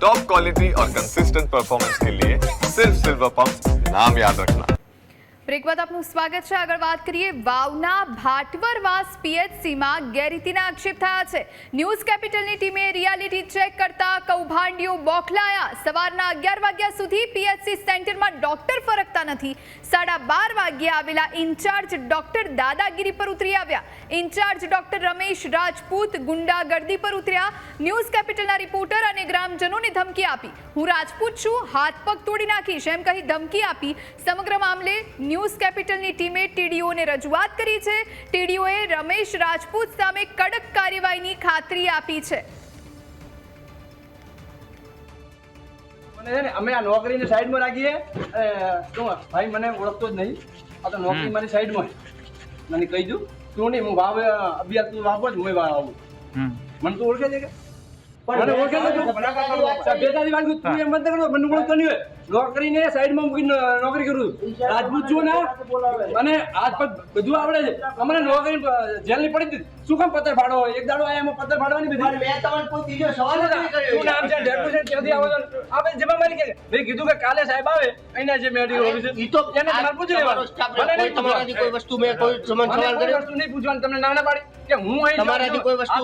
Top quality और consistent performance के लिए सिर्फ सिल्वर पंप नाम याद रखना। બ્રેક બાદ આપનું સ્વાગત છે। આગળ વાત કરીએ વાવના ભાટવરવાસ પીએચસીમાં ગેરરીતિના આક્ષેપ થયા છે। ન્યૂઝ કેપિટલની ટીમે રિયાલિટી ચેક કરતા કૌભાંડીઓ બોખલાયા। સવારના 11 વાગ્યા સુધી પીએચસી સેન્ટરમાં ડોક્ટર ફરકતા નથી। 12:30 વાગ્યે આવેલા ઇન્ચાર્જ ડોક્ટર દાદાગીરી પર ઉતરી આવ્યા। ઇન્ચાર્જ ડોક્ટર રમેશ રાજપૂત ગુંડાગર્દી પર ઉતર્યા। ન્યૂઝ કેપિટલના રિપોર્ટર અને ગ્રામજનોને ધમકી આપી। હું રાજપૂત છું, હાથ પગ તોડી નાખીશ એમ કહી ધમકી આપી। સમગ્ર મામલે ન્યૂઝ કેપિટલની ટીમે ટીડીઓને રજૂઆત કરી છે। ટીડીઓએ રમેશ રાજપૂત સામે કડક કાર્યવાહીની ખાતરી આપી છે। અમે આ નોકરીને સાઈડમાં રાખીએ શું ભાઈ મને ઓળખતો જ નહીં, આ તો નોકરી મારી સાઈડમાં મને કહી દઉં તું નહીં, હું વાવે અભ્યાસ તું વાવો જ હું વાવ આવું મને તો ઓળખે છે કે મને ઓળખે છે સભ્યતાની વાત તું એમ મત કરો મને ઓળખતો નહીં હોય। નોકરીને સાઈડમાં મૂકીને નોકરી કરું રાજપૂત છું ને અને આજ પગ બધું આવડે છે। અમને નોકરી જેલની પડી હતી શું કામ પત્તર ફાડો હોય? એક દાડો આયા એમાં પત્તર ફાડવાની બધી મેં તમને કોઈ ત્રીજો સવાલ નથી કર્યો। શું નામ છે ડેપ્યુટેશન ક્યાંથી આવો છો? આપણે જવાબદારી કે મેં કીધું કે કાલે સાહેબ આવે અહીંના જે મેડિકલ ઓફિસર ઈ તો એને તમારે પૂછી લેવાનું। મને નહીં તમારાથી કોઈ વસ્તુ મેં કોઈ સવાલ કર્યો વસ્તુ નહીં પૂછવાનું, તમને ના પાડી કે હું અહીં તમારાથી કોઈ વસ્તુ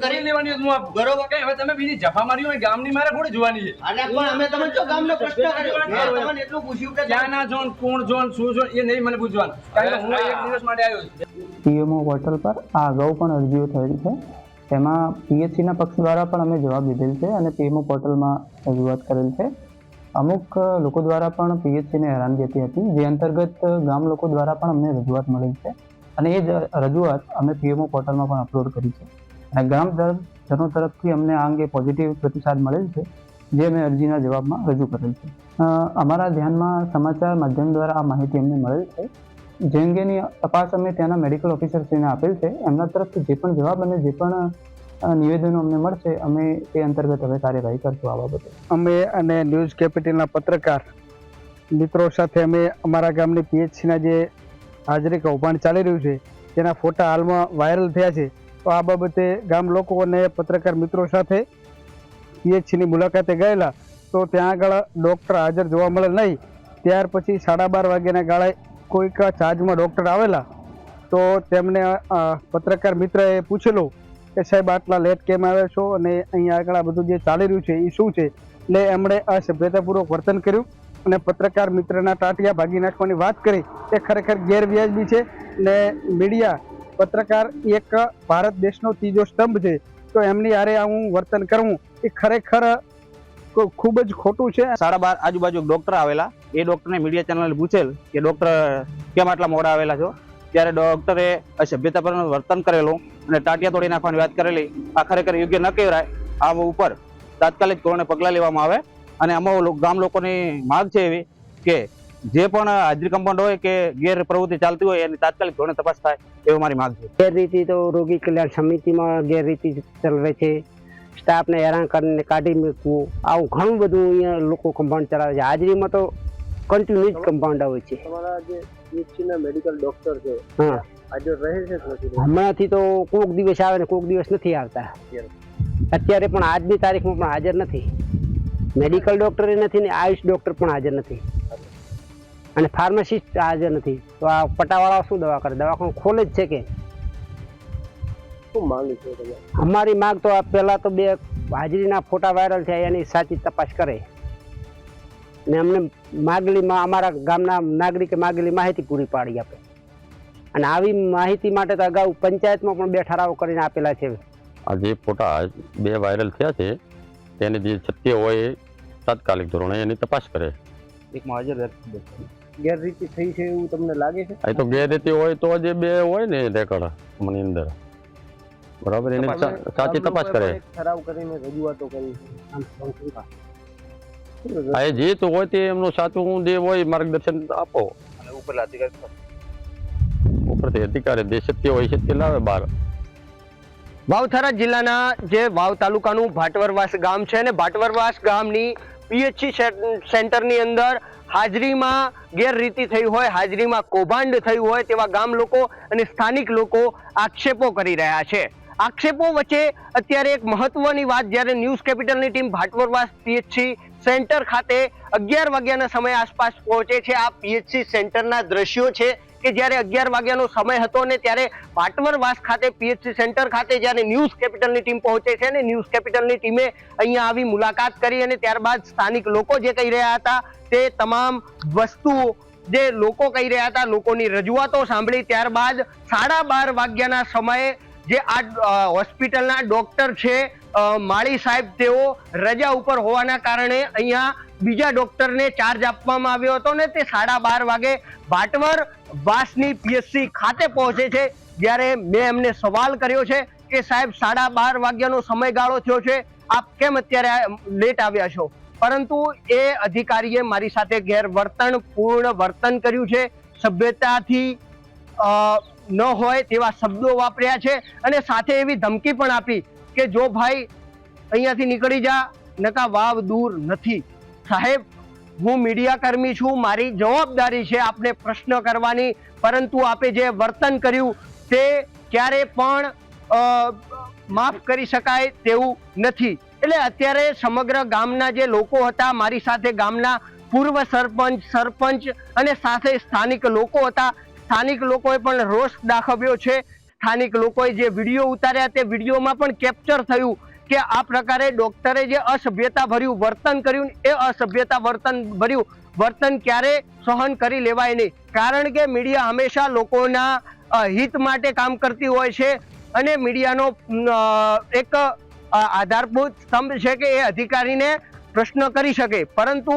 કરી લેવાની હું આપું બરોબર કે હવે તમે બીજી જફા મારી હોય ગામની મારે થોડી જોવાની છે। અને પણ અમે તમને જો ગામનો પ્રશ્ન કર્યો મેં તમને એટલું પૂછ્યું કે ક્યાં ના જોન કોણ જોન શું જોન એ નહીં મને પૂછવાનું, કારણ કે હું એક દિવસ માટે આવ્યો છું। પીએમઓ પોર્ટલ પર આ અગાઉ પણ અરજીઓ થયેલી છે, તેમાં પીએચસીના પક્ષ દ્વારા પણ અમે જવાબ દીધેલ છે અને પીએમઓ પોર્ટલમાં રજૂઆત કરેલ છે। અમુક લોકો દ્વારા પણ પીએચસીને હેરાનગતિ હતી, જે અંતર્ગત ગામ લોકો દ્વારા પણ અમને રજૂઆત મળેલ છે અને એ જ રજૂઆત અમે પીએમઓ પોર્ટલમાં પણ અપલોડ કરી છે અને ગ્રામજનો તરફથી અમને આ અંગે પોઝિટિવ પ્રતિસાદ મળેલ છે, જે અમે અરજીના જવાબમાં રજૂ કરેલ છે। અમારા ધ્યાનમાં સમાચાર માધ્યમ દ્વારા આ માહિતી અમને મળેલ છે, જે અંગેની તપાસ અમે ત્યાંના મેડિકલ ઓફિસરશ્રીને આપેલ છે। એમના તરફથી જે પણ જવાબ અને જે પણ નિવેદનો અમને મળશે અમે તે અંતર્ગત હવે કાર્યવાહી કરશું આ બાબતે। અમે અને ન્યૂઝ કેપિટલના પત્રકાર મિત્રો સાથે અમે અમારા ગામની પીએચસીના જે હાજરી કૌભાંડ ચાલી રહ્યું છે તેના ફોટા હાલમાં વાયરલ થયા છે, તો આ બાબતે ગામ લોકો અને પત્રકાર મિત્રો સાથે પીએચસીની મુલાકાતે ગયેલા તો ત્યાં આગળ ડૉક્ટર હાજર જોવા મળે નહીં। ત્યાર પછી 12:30 વાગ્યાના ગાળે કોઈક ચાર્જમાં ડૉક્ટર આવેલા તો તેમને પત્રકાર મિત્રએ પૂછેલું કે સાહેબ આટલા લેટ કેમ આવ્યા છો અને અહીંયા આગળ આ બધું જે ચાલી રહ્યું છે એ શું છે? એટલે એમણે અસભ્યતાપૂર્વક વર્તન કર્યું અને પત્રકાર મિત્રના ટાટિયા ભાગી નાખવાની વાત કરી, એ ખરેખર ગેરવ્યાજબી છે ને મીડિયા પત્રકાર એક ભારત દેશનો ત્રીજો સ્તંભ છે, તો એમની હારે હું વર્તન કરવું એ ખરેખર ખૂબ જ ખોટું છે। 12:30 આજુબાજુ ડોક્ટર આવેલા, એ ડોક્ટરને મીડિયા ચેનલે પૂછેલ કે ડોક્ટર કેમ આટલા મોડા આવેલા છો? ત્યારે ડોક્ટરે અસભ્યતાપૂર્વક વર્તન કરેલું અને ટાટિયા તોડી નાખવાની વાત કરેલી। આ ખરેખર યોગ્ય ન કહેવાય। આ ઉપર તાત્કાલિક ધોરણે પગલાં લેવામાં આવે અને આમાં ગામ લોકોની માંગ છે એવી કે જે પણ હાજરી કમ્પાઉન્ડ હોય કે ગેરપ્રવૃત્તિ ચાલતી હોય એની તાત્કાલિક ધોરણે તપાસ થાય એવી મારી માંગ છે। ગેરરીતિ તો રોગી કલ્યાણ સમિતિમાં ગેરરીતિ ચલાવે છે, સ્ટાફને હેરાન કરીને કાઢી મૂકવું, આવું ઘણું બધું અહીંયા લોકો કમ્પાઉન્ડ ચલાવે છે। હાજરીમાં તો કન્ટિન્યુ જ કમ્પાઉન્ડ આવે છે। તમારા જે પીએચસીના મેડિકલ ડોક્ટર છે હા હાજર રહે છે હમણાંથી તો કોઈક દિવસ આવે ને કોઈક દિવસ નથી આવતા। અત્યારે પણ આજની તારીખમાં પણ હાજર નથી, મેડિકલ ડોક્ટર નથી ને આયુષ ડોક્ટર પણ હાજર નથી અને ફાર્માસિસ્ટ હાજર નથી। તો આ પટાવાળા શું દવા કરે? દવાખાનું ખોલે જ છે કે શું માંગ છે તમે? અમારી માંગ તો પહેલા તો 2 હાજરીના ફોટા વાયરલ થયા એની સાચી તપાસ કરે ને અમને માગલીમાં અમારા ગામના નાગરિકે માગેલી માહિતી પૂરી પાડી આપે અને આવી માહિતી માટે તો અગાઉ પંચાયતમાં પણ 2 ઠરાવો કરીને આપેલા છે। આ જે ફોટા 2 વાયરલ થયા છે તેને જે સત્ય હોય એ તાત્કાલિક ધોરણે એની તપાસ કરે। એકમાં હાજર ગેરરીતિ થઈ છે એવું તમને લાગે છે? આ તો ગેરરીતિ હોય તો જે 2 હોય ને રેકર્ડ મને અંદર બરાબર એની સાચી તપાસ કરે। ઠરાવ કરીને રજૂઆતો કરી આ જે તો હોય તે એમનું સાચું જે હોય માર્ગદર્શન આપો અને ઉપરના અધિકારી ઉપરથી અધિકારી જે સત્ય હોય સત્ય લાવે બહાર। વાવથરા જિલ્લાના જે વાવ તાલુકાનું ભાટવરવાસ ગામ છે અને ભાટવરવાસ ગામની પીએચસી સેન્ટરની અંદર હાજરીમાં ગેરરીતિ થઈ હોય, હાજરીમાં કૌભાંડ થયું હોય તેવા ગામ લોકો અને સ્થાનિક લોકો આક્ષેપો કરી રહ્યા છે। આક્ષેપો વચ્ચે અત્યારે એક મહત્વની વાત, જ્યારે ન્યૂઝ કેપિટલની ટીમ ભાટવરવાસ પીએચસી સેન્ટર ખાતે 11 વાગ્યાના સમય આસપાસ પહોંચે છે. આ પીએચસી સેન્ટરના દ્રશ્યો છે કે જ્યારે 11 વાગ્યાનો સમય હતો ને ત્યારે ભાટવરવાસ ખાતે પીએચસી સેન્ટર ખાતે જ્યારે ન્યૂઝ કેપિટલની ટીમ પહોંચે છે અને ન્યૂઝ કેપિટલની ટીમે અહીંયા આવી મુલાકાત કરી અને ત્યારબાદ સ્થાનિક લોકો જે કહી રહ્યા હતા તે તમામ વસ્તુઓ જે લોકો કહી રહ્યા હતા, લોકોની રજૂઆતો સાંભળી. ત્યારબાદ 12:30 વાગ્યાના સમયે જે આ હોસ્પિટલના ડોક્ટર છે માળી સાહેબ, તેઓ રજા ઉપર હોવાના કારણે અહીંયા બીજા ડોક્ટરને ચાર્જ આપવામાં આવ્યો હતો ને તે 12:30 વાગે ભાટવરવાસની પીએચસી ખાતે પહોંચે છે. જ્યારે મેં એમને સવાલ કર્યો છે કે સાહેબ 12:30 વાગ્યાનો સમયગાળો થયો છે, આપ કેમ અત્યારે લેટ આવ્યા છો? પરંતુ એ અધિકારીએ મારી સાથે ગેરવર્તનપૂર્ણ વર્તન કર્યું છે, સભ્યતાથી ન હોય તેવા શબ્દો વાપર્યા છે અને સાથે એવી ધમકી પણ આપી કે જો ભાઈ અહીંયાથી નીકળી જા, નકા વાવ દૂર નથી. સાહેબ, હું મીડિયા કર્મી છું, મારી જવાબદારી છે આપને પ્રશ્ન કરવાની, પરંતુ આપે જે વર્તન કર્યું તે ક્યારે પણ માફ કરી શકાય તેવું નથી. એટલે અત્યારે સમગ્ર ગામના જે લોકો હતા, મારી સાથે ગામના પૂર્વ સરપંચ અને સાથે સ્થાનિક લોકો હતા. સ્થાનિક લોકોએ પણ રોષ દાખવ્યો છે. સ્થાનિક લોકોએ જે વિડીયો ઉતાર્યા તે વિડીયોમાં પણ કેપ્ચર થયું કે આ પ્રકારે ડોક્ટરે જે અસભ્યતા ભર્યું વર્તન કર્યું એ અસભ્યતા ભર્યું વર્તન ક્યારે સહન કરી લેવાય નહીં. કારણ કે મીડિયા હંમેશા લોકોના હિત માટે કામ કરતી હોય છે અને મીડિયાનો એક આધારભૂત સ્તંભ છે કે એ અધિકારીને પ્રશ્ન કરી શકે, પરંતુ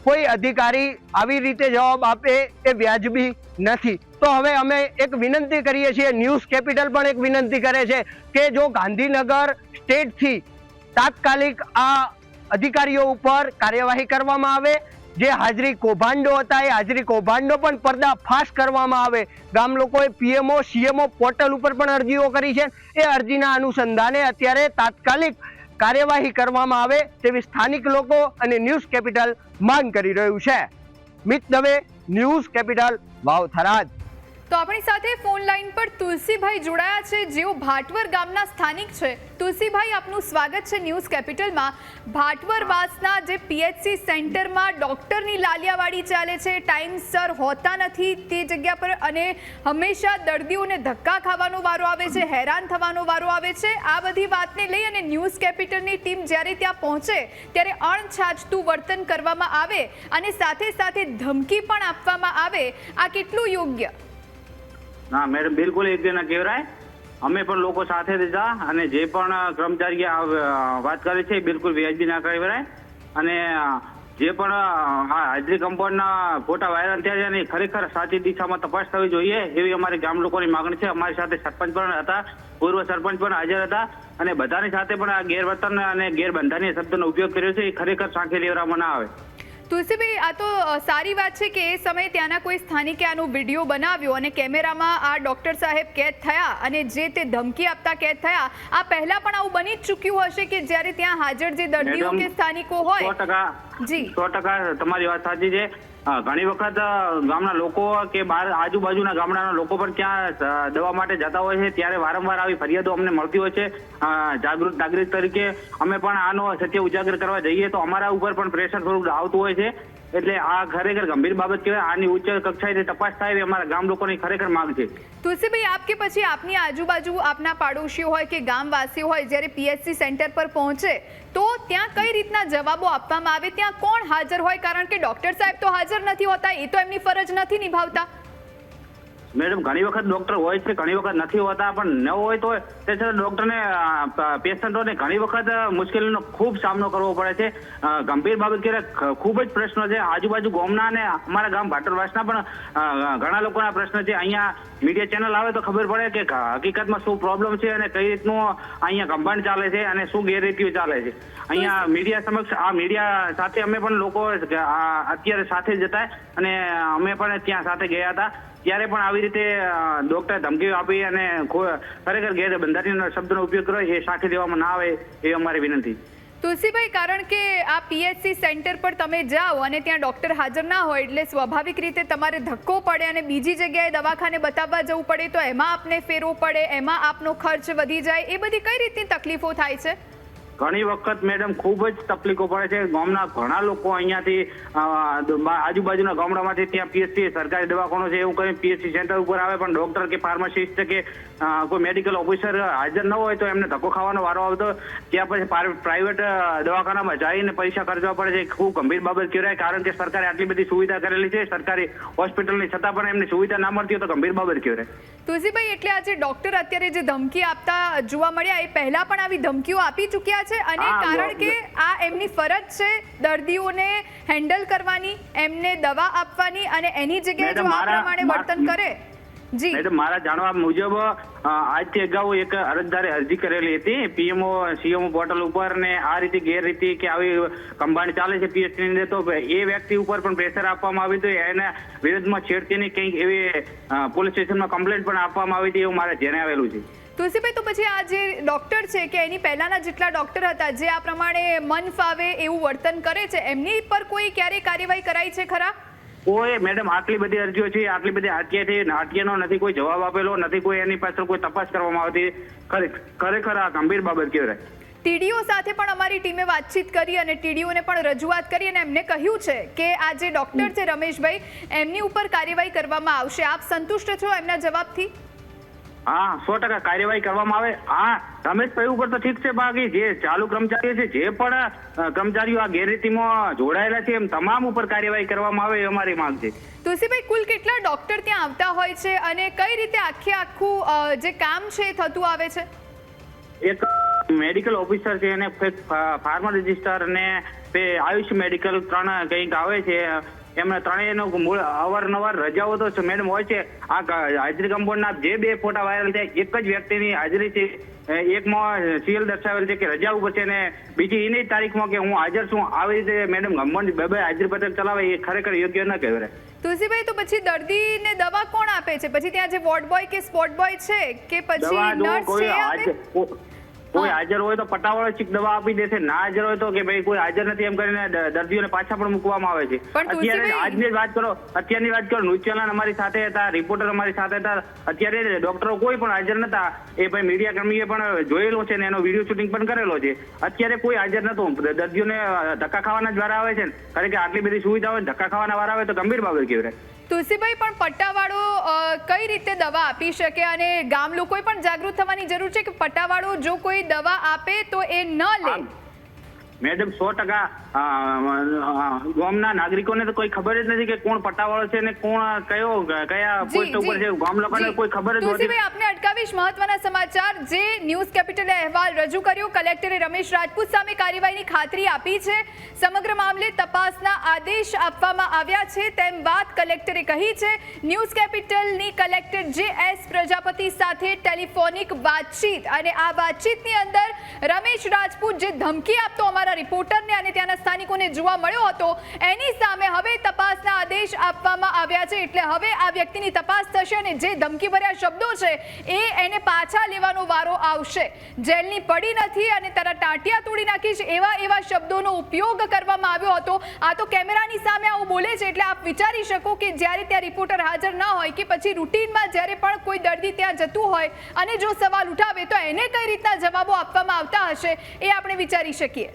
કોઈ અધિકારી આવી રીતે જવાબ આપે એ વ્યાજબી નથી. તો હવે અમે એક વિનંતી કરીએ છીએ, ન્યૂઝ કેપિટલ પણ એક વિનંતી કરે છે કે જો ગાંધીનગર સ્ટેટથી તાત્કાલિક આ અધિકારીઓ ઉપર કાર્યવાહી કરવામાં આવે, જે હાજરી કૌભાંડો હતા એ હાજરી કૌભાંડો પણ પર્દાફાશ કરવામાં આવે. ગામ લોકોએ પીએમઓ સીએમઓ પોર્ટલ ઉપર પણ અરજીઓ કરી છે, એ અરજીના અનુસંધાને અત્યારે તાત્કાલિક કાર્યવાહી કરવામાં આવે તેવી સ્થાનિક લોકો અને ન્યૂઝ કેપિટલ માંગ કરી રહ્યું છે. મિત દવે, ન્યૂઝ કેપિટલ, વાવ થરાદ. તો આપણી સાથે ફોન લાઈન પર તુલસીભાઈ જોડાયા છે, જેઓ ભાટવર ગામના સ્થાનિક છે. તુલસીભાઈ, આપનું સ્વાગત છે ન્યૂઝ કેપિટલમાં. ભાટવરવાસના જે પીએચસી સેન્ટરમાં ડોક્ટરની લાલિયાવાડી ચાલે છે, ટાઈમસર હોતા નથી તે જગ્યા પર અને હંમેશા દર્દીઓને ધક્કા ખાવાનો વારો આવે છે, હેરાન થવાનો વારો આવે છે. આ બધી વાતને લઈ અને ન્યૂઝ કેપિટલની ટીમ જ્યારે ત્યાં પહોંચે ત્યારે અણછાજતું વર્તન કરવામાં આવે અને સાથે સાથે ધમકી પણ આપવામાં આવે, આ કેટલું યોગ્ય? ના મેડમ, બિલકુલ યોગ્ય ન કહેવાય. અમે પણ લોકો સાથે હતા અને જે પણ કર્મચારી વાત કરે છે બિલકુલ વ્યાજબી ના કહેવાય. અને જે પણ હાજરી કમ્પાઉન્ડના ફોટા વાયરલ થયા છે અને ખરેખર સાચી દિશામાં તપાસ થવી જોઈએ એવી અમારી ગામ લોકોની માંગણી છે. અમારી સાથે સરપંચ પણ હતા, પૂર્વ સરપંચ પણ હાજર હતા અને બધાની સાથે પણ આ ગેરવર્તન અને ગેરબંધારણીય શબ્દનો ઉપયોગ કર્યો છે એ ખરેખર સાંખી લેવામાં ના આવે. તુલસીભાઈ, આ તો સારી વાત છે કે એ સમયે ત્યાંના કોઈ સ્થાનિકે આનો વિડીયો બનાવ્યો અને કેમેરામાં આ ડોક્ટર સાહેબ કેદ થયા અને જે તે ધમકી આપતા કેદ થયા. આ પહેલા પણ આવું બની જ ચૂક્યું હશે કે જ્યારે ત્યાં હાજર જે દર્દીઓ કે સ્થાનિકો હોય? 100% તમારી વાત સાચી છે. ઘણી વખત ગામના લોકો કે બહાર આજુબાજુના ગામડાના લોકો પણ ત્યાં દવા માટે જતા હોય છે, ત્યારે વારંવાર આવી ફરિયાદો અમને મળતી હોય છે. જાગૃત નાગરિક તરીકે અમે પણ આનો સત્ય ઉજાગર કરવા જઈએ તો અમારા ઉપર પણ પ્રેશર થોડું આવતું હોય છે. એટલે આ ખરેખર ગંભીર બાબત કહેવાય. આની ઉચ્ચ કક્ષાએથી તપાસ થાય એ અમારા ગામ લોકોની ખરેખર માંગ છે. તુલસીભાઈ, આપ કે પછી આપની આજુબાજુ આપના પાડોશીઓ હોય કે ગામવાસીઓ હોય જ્યારે પીએચસી સેન્ટર પર પહોંચે તો ત્યાં કઈ રીતના જવાબો આપવામાં આવે? ત્યાં કોણ હાજર હોય? કારણ કે ડોક્ટર સાહેબ તો હાજર નથી હોતા, એ તો એમની ફરજ નથી નિભાવતા. મેડમ, ઘણી વખત ડોક્ટર હોય છે, ઘણી વખત નથી હોતા, પણ ન હોય તો તે છતાં ડોક્ટરને પેશન્ટોને ઘણી વખત મુશ્કેલીનો ખૂબ સામનો કરવો પડે છે. ગંભીર બાબત કહેવાય. ખૂબ જ પ્રશ્નો છે આજુબાજુ ગામના અને અમારા ગામ ભાટવરવાસના પણ ઘણા લોકોના પ્રશ્ન છે. અહીંયા મીડિયા ચેનલ આવે તો ખબર પડે કે હકીકતમાં શું પ્રોબ્લેમ છે અને કઈ રીતનું અહીંયા કમ્પાઉન્ડ ચાલે છે અને શું ગેરરીતિઓ ચાલે છે. અહીંયા મીડિયા સમક્ષ આ મીડિયા સાથે અમે પણ લોકો અત્યારે સાથે જ હતા અને અમે પણ ત્યાં સાથે ગયા હતા. ત્યારે પણ આવી રીતે ડોક્ટર ધમકીઓ આપી અને ખરેખર ગેરબંધારણીય શબ્દનો ઉપયોગ કર્યો એ સાંખી દેવામાં ના આવે એ અમારી વિનંતી. તુલસીભાઈ, કારણ કે આ પીએચસી સેન્ટર પર તમે જાઓ અને ત્યાં ડૉક્ટર હાજર ના હોય એટલે સ્વાભાવિક રીતે તમારે ધક્કો પડે અને બીજી જગ્યાએ દવાખાને બતાવવા જવું પડે, તો એમાં આપને ફેરવો પડે, એમાં આપનો ખર્ચ વધી જાય, એ બધી કઈ રીતની તકલીફો થાય છે? ઘણી વખત મેડમ ખૂબ જ તકલીફો પડે છે. ગામના ઘણા લોકો અહીંયાથી આજુબાજુના ગામડામાંથી ત્યાં પીએચસી સરકારી દવાખાનો છે એવું કરીને પીએચસી સેન્ટર ઉપર આવે, પણ ડોક્ટર કે ફાર્માસિસ્ટ કે કોઈ મેડિકલ ઓફિસર હાજર ન હોય તો એમને ધક્કો ખાવાનો વારો આવતો. ત્યાં પછી પ્રાઇવેટ દવાખાનામાં જઈને પૈસા ખર્ચવા પડે છે. ખૂબ ગંભીર બાબત કહેવાય, કારણ કે સરકારે આટલી બધી સુવિધા કરેલી છે સરકારી હોસ્પિટલની, છતાં પણ એમની સુવિધા ના મળતી હોય તો ગંભીર બાબત કહેવાય. તુલસીભાઈ, એટલે આજે ડોક્ટર અત્યારે જે ધમકી આપતા જોવા મળ્યા, એ પહેલા પણ આવી ધમકીઓ આપી ચૂક્યા છે અને કારણ કે આ એમની ફરજ છે દર્દીઓને હેન્ડલ કરવાની, એમને દવા આપવાની, અને એની જગ્યાએ જો આ પ્રમાણે વર્તન કરે. જી મેડમ, મારા જાણવા મુજબ આજથી અગાઉ એક અરજદારે અરજી કરેલી હતી પીએમઓ સીએમઓ પોર્ટલ ઉપર, ને આ રીતે ગેરરીતિ કે આવી કંબાણી ચાલે છે પીએચસી ની, તો એ વ્યક્તિ ઉપર પણ પ્રેશર આપવામાં આવ્યું હતું. એના વિરુદ્ધમાં છેડતીની કંઈક એવી પોલીસ સ્ટેશનમાં કમ્પ્લેન્ટ પણ આપવામાં આવી હતી એવું મારે ધ્યાને આવેલું છે. તુલસીભાઈ, તો પછી આ જે ડોક્ટર છે કે એની પહેલાના જેટલા ડોક્ટર હતા જે આ પ્રમાણે મન ફાવે એવું વર્તન કરે છે, એમની પર કોઈ ક્યારેય કાર્યવાહી કરાઈ છે ખરા? કોઈ મેડમ, આટલી બધી અરજીઓ છે, આટલી બધી હત્યાનો નથી કોઈ જવાબ આપેલો, નથી કોઈ એની પાછળ કોઈ તપાસ કરવામાં આવતી. ખરેખર આ ગંભીર બાબત કહેવાય. ટીડીઓ સાથે પણ અમારી ટીમે વાતચીત કરી અને ટીડીઓને પણ રજૂઆત કરી અને એમને કહ્યું છે કે આ જે ડોક્ટર છે રમેશભાઈ, એમની ઉપર કાર્યવાહી કરવામાં આવશે. આપ સંતુષ્ટ છો એમના જવાબથી? હા, 100% કાર્યવાહી કરવામાં આવે. હા, રમેશભાઈ ઉપર તો ઠીક છે, બાકી જે ચાલુ કર્મચારીઓ છે, જે પણ કર્મચારીઓ આ ગેરરીતિમાં જોડાયેલા છે, એમ તમામ ઉપર કાર્યવાહી કરવામાં આવે એ અમારી માંગ છે. તુલસીભાઈ, કુલ કેટલા ડોક્ટર ત્યાં આવતા હોય છે અને કઈ રીતે આખું જે કામ છે એ થતું આવે છે? એક મેડિકલ ઓફિસર છે અને ફાર્મા રજિસ્ટર અને આયુષ મેડિકલ 3 કંઈક આવે છે. એમને ત્રણેયનો મૂળ અવારનવાર રજાઓ તો મેડમ હોય છે. આ હાજરી કમ્પાઉન્ડના જે 2 ફોટા વાયરલ થયા, એક જ વ્યક્તિની હાજરી છે. એકમાં સીએલ દર્શાવેલ છે કે રજા ઉપર છે, ને બીજી એની તારીખમાં કે હું હાજર છું. આવી રીતે મેડમ ગમ્મન 2 હાજરી પત્રક ચલાવે એ ખરેખર યોગ્ય ન કહેવાય. તુલસીભાઈ, તો પછી દર્દીને દવા કોણ આપે છે? પછી ત્યાં જે વોર્ડ બોય કે સ્પોટ બોય છે કે પછી નર્સ છે? કોઈ હાજર હોય તો પટાવાળો ચીક દવા આપી દેશે, ના હાજર હોય તો કે ભાઈ કોઈ હાજર નથી એમ કરીને દર્દીઓને પાછા પણ મૂકવામાં આવે છે. અત્યારે આજની વાત કરો, અત્યારની વાત કરો, ન્યૂઝ અમારી સાથે હતા, રિપોર્ટર અમારી સાથે હતા. અત્યારે ડોક્ટરો કોઈ પણ હાજર નતા. એ ભાઈ મીડિયા કર્મીએ પણ જોયેલો છે ને એનો વિડીયો શૂટિંગ પણ કરેલો છે. અત્યારે કોઈ હાજર નતું. દર્દીઓને ધક્કા ખાવાના જ વારા આવે છે ને, કારણ કે આટલી બધી સુવિધા હોય, ધક્કા ખાવાના વારા આવે તો ગંભીર બાબત કહેવાય. તુલસીભાઈ, પણ પટ્ટાવાળો કઈ રીતે દવા આપી શકે અને ગામ લોકોએ પણ જાગૃત થવાની જરૂર છે કે પટ્ટાવાળો જો કોઈ દવા આપે તો એ ન લે. મેડમ 100% ગામના નાગરિકોને તો કોઈ ખબર જ નથી કે કોણ પટ્ટાવાળો છે ને કોણ કયા પોસ્ટ ઉપર છે. ગામ લોકોને કોઈ ખબર જ નથી. આપને અટકાવીશ. મહત્વના સમાચાર. જે ન્યૂઝ કેપિટલે અહેવાલ રજૂ કર્યો, કલેક્ટરે રમેશ રાજપૂત સામે કાર્યવાહીની ખાતરી આપી છે. સમગ્ર મામલે તપાસના આદેશ આપવામાં આવ્યા છે તેમ વાત કલેક્ટરે કહી છે. ન્યૂઝ કેપિટલની કલેક્ટર જે.એસ. પ્રજાપતિ સાથે ટેલિફોનિક વાતચીત, અને આ વાતચીતની અંદર રમેશ રાજપૂત જે ધમકી આપતો અમારા રિપોર્ટરને અને ત્યાંના સ્થાનિકોને જોવા મળ્યો હતો, એની સામે હવે તપાસના આદેશ આપવામાં આવ્યા છે. એટલે હવે આ વ્યક્તિની તપાસ થશે અને જે ધમકીભર્યા શબ્દો છે એને પાછા લેવાનો વારો આવશે. જેલની પડી નથી અને તારા ટાંટિયા તોડી નાખીશ, એવા શબ્દોનો ઉપયોગ કરવામાં આવ્યો હતો. આ તો કેમેરાની સામે આવું બોલે છે, એટલે આપ વિચારી શકો કે જ્યારે ત્યાં રિપોર્ટર હાજર ન હોય કે પછી રૂટીનમાં જ્યારે પણ કોઈ દર્દી ત્યાં જતું હોય અને જો સવાલ ઉઠાવે તો એને કઈ રીતના જવાબો આપવામાં આવતા હશે એ આપણે વિચારી શકીએ.